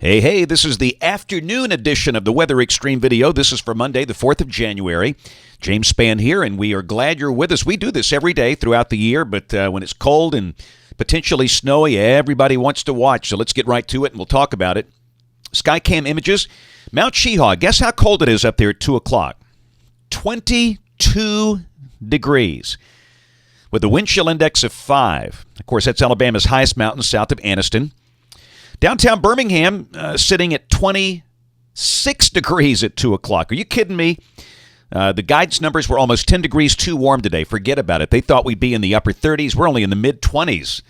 Hey, this is the afternoon edition of the Weather Xtreme video. This is for Monday, the 4th of January. James Spann here, and we are glad you're with us. We do this every day throughout the year, but when it's cold and potentially snowy, everybody wants to watch. So let's get right to it, and we'll talk about it. Skycam images. Mount Cheahaw, guess how cold it is up there at 2 o'clock? 22 degrees with a wind chill index of 5. Of course, that's Alabama's highest mountain south of Anniston. Downtown Birmingham sitting at 26 degrees at 2 o'clock. Are you kidding me? The guidance numbers were almost 10 degrees too warm today. Forget about it. They thought we'd be in the upper 30s. We're only in the mid-20s.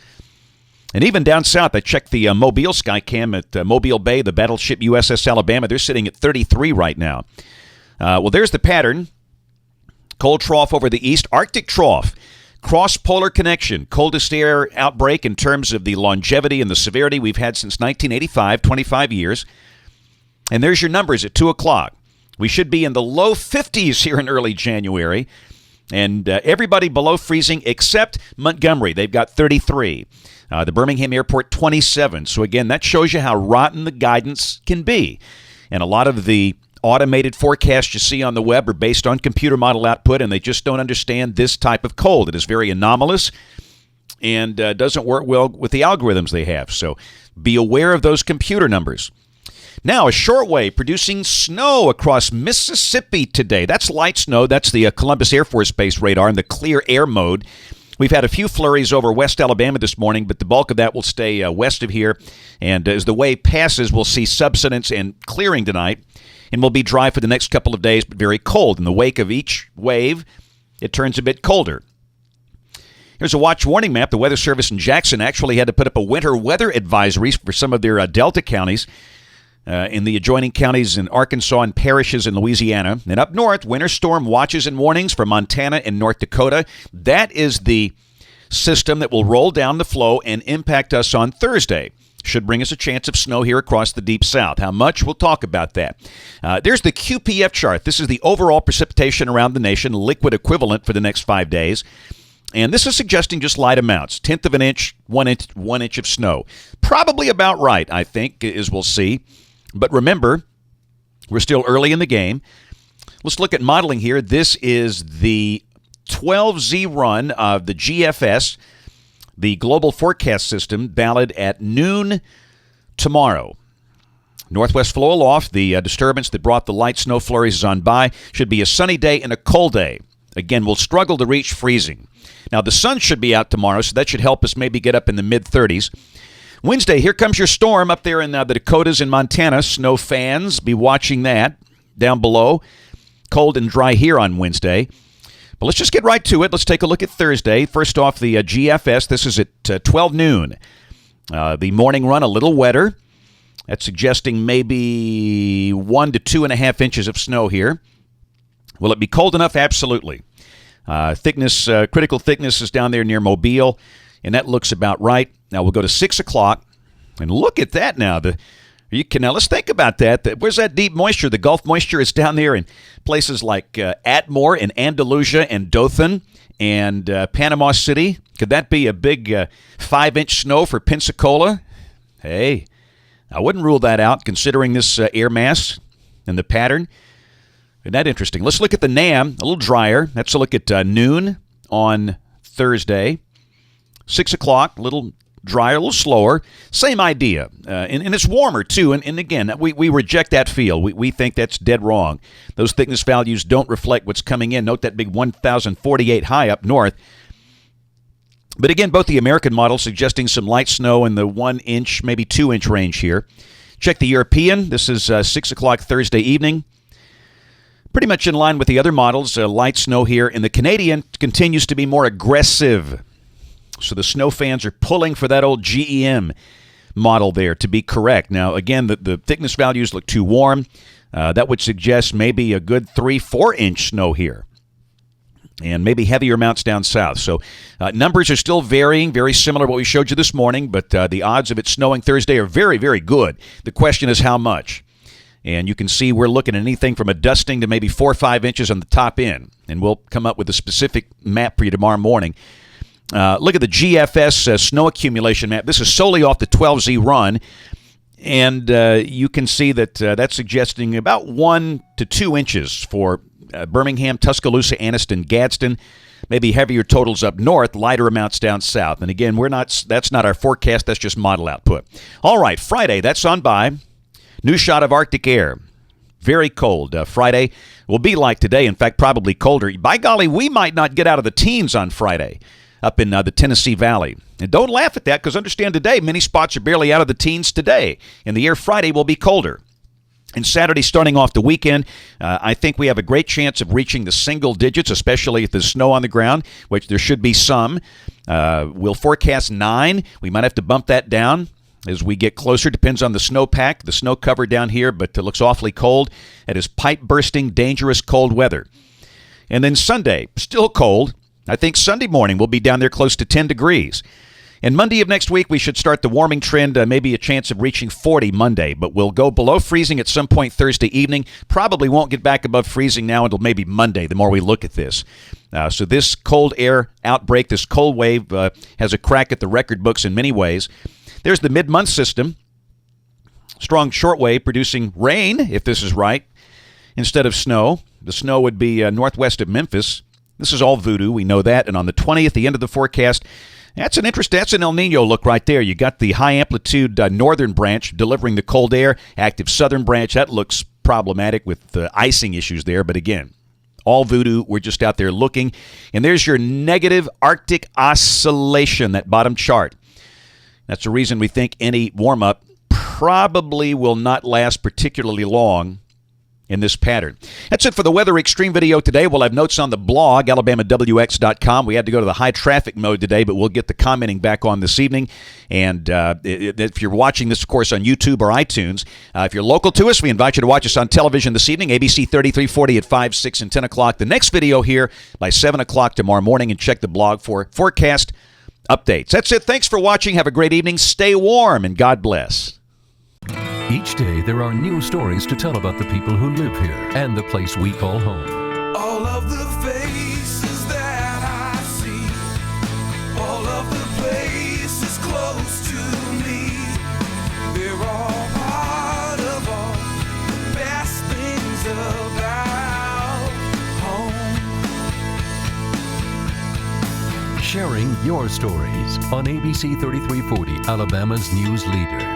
And even down south, I checked the Mobile Skycam at Mobile Bay, the battleship USS Alabama. They're sitting at 33 right now. Well, there's the pattern. Cold trough over the east. Arctic trough. Cross-polar connection, coldest air outbreak in terms of the longevity and the severity we've had since 1985, 25 years. And there's your numbers at 2 o'clock. We should be in the low 50s here in early January. And everybody below freezing except Montgomery. They've got 33. The Birmingham Airport, 27. So again, that shows you how rotten the guidance can be. And a lot of the automated forecasts you see on the web are based on computer model output, and they just don't understand this type of cold. It is very anomalous and doesn't work well with the algorithms they have. So be aware of those computer numbers. Now, a shortwave producing snow across Mississippi today. That's light snow. That's the Columbus Air Force Base radar in the clear air mode. We've had a few flurries over West Alabama this morning, but the bulk of that will stay west of here. And as the wave passes, we'll see subsidence and clearing tonight. And will be dry for the next couple of days, but very cold. In the wake of each wave, it turns a bit colder. Here's a watch warning map. The Weather Service in Jackson actually had to put up a winter weather advisory for some of their Delta counties in the adjoining counties in Arkansas and parishes in Louisiana. And up north, winter storm watches and warnings for Montana and North Dakota. That is the system that will roll down the flow and impact us on Thursday. Should bring us a chance of snow here across the deep south. How much? We'll talk about that. There's the QPF chart. This is the overall precipitation around the nation, liquid equivalent for the next 5 days. And this is suggesting just light amounts, 1/10 of an inch, 1 inch of snow. Probably about right, I think, as we'll see. But remember, we're still early in the game. Let's look at modeling here. This is the 12Z run of the GFS, the Global Forecast System, valid at noon tomorrow. Northwest flow aloft, the disturbance that brought the light snow flurries is on by. Should be a sunny day and a cold day. Again, we'll struggle to reach freezing. Now, the sun should be out tomorrow, so that should help us maybe get up in the mid-30s. Wednesday, here comes your storm up there in the Dakotas and Montana. Snow fans, be watching that down below. Cold and dry here on Wednesday. But let's just get right to it. Let's take a look at Thursday. First off, the GFS. This is at 12 noon. The morning run, a little wetter. That's suggesting maybe 1 to 2.5 inches of snow here. Will it be cold enough? Absolutely. Critical thickness is down there near Mobile, and that looks about right. Now we'll go to 6 o'clock, and look at that now. Now let's think about that. Where's that deep moisture? The Gulf moisture is down there in places like Atmore and Andalusia and Dothan and Panama City. Could that be a big 5-inch snow for Pensacola? Hey, I wouldn't rule that out considering this air mass and the pattern. Isn't that interesting? Let's look at the NAM, a little drier. Let's look at noon on Thursday. 6 o'clock, a little drier, a little slower. Same idea. And it's warmer, too. And again, we reject that feel. We think that's dead wrong. Those thickness values don't reflect what's coming in. Note that big 1,048 high up north. But again, both the American models suggesting some light snow in the 1 inch, maybe 2 inch range here. Check the European. This is 6 o'clock Thursday evening. Pretty much in line with the other models. Light snow here. And the Canadian continues to be more aggressive. So the snow fans are pulling for that old GEM model there to be correct. Now, again, the thickness values look too warm. That would suggest maybe a good 3-4 inch snow here. And maybe heavier amounts down south. So numbers are still varying, very similar to what we showed you this morning, but the odds of it snowing Thursday are very, very good. The question is how much. And you can see we're looking at anything from a dusting to maybe 4 or 5 inches on the top end. And we'll come up with a specific map for you tomorrow morning. Look at the GFS snow accumulation map. This is solely off the 12Z run. And you can see that that's suggesting about 1 to 2 inches for Birmingham, Tuscaloosa, Anniston, Gadsden. Maybe heavier totals up north, lighter amounts down south. And again, that's not our forecast. That's just model output. All right, Friday, that's on by. New shot of Arctic air. Very cold. Friday will be like today. In fact, probably colder. By golly, we might not get out of the teens on Friday up in the Tennessee Valley. And don't laugh at that, because understand today, many spots are barely out of the teens today. And the air Friday will be colder. And Saturday, starting off the weekend, I think we have a great chance of reaching the single digits, especially if there's snow on the ground, which there should be some. We'll forecast 9. We might have to bump that down as we get closer. Depends on the snowpack, the snow cover down here, but it looks awfully cold. It is pipe-bursting, dangerous cold weather. And then Sunday, still cold. I think Sunday morning we'll be down there close to 10 degrees. And Monday of next week, we should start the warming trend, maybe a chance of reaching 40 Monday, but we'll go below freezing at some point Thursday evening. Probably won't get back above freezing now until maybe Monday, the more we look at this. So this cold air outbreak, this cold wave, has a crack at the record books in many ways. There's the mid-month system, strong shortwave producing rain, if this is right, instead of snow. The snow would be northwest of Memphis. This is all voodoo, we know that. And on the 20th, the end of the forecast, that's an El Nino look right there. You got the high-amplitude northern branch delivering the cold air, active southern branch. That looks problematic with the icing issues there. But again, all voodoo. We're just out there looking. And there's your negative Arctic oscillation, that bottom chart. That's the reason we think any warm-up probably will not last particularly long in this pattern. That's it for the Weather Xtreme video today. We'll have notes on the blog, alabamawx.com. We had to go to the high traffic mode today, but we'll get the commenting back on this evening. And if you're watching this, of course, on YouTube or iTunes, if you're local to us, we invite you to watch us on television this evening, ABC 3340 at 5, 6, and 10 o'clock. The next video here by 7 o'clock tomorrow morning, and check the blog for forecast updates. That's it. Thanks for watching. Have a great evening. Stay warm, and God bless. Each day there are new stories to tell about the people who live here and the place we call home. All of the faces that I see, all of the places close to me, they're all part of all the best things about home. Sharing your stories on ABC 3340, Alabama's news leader.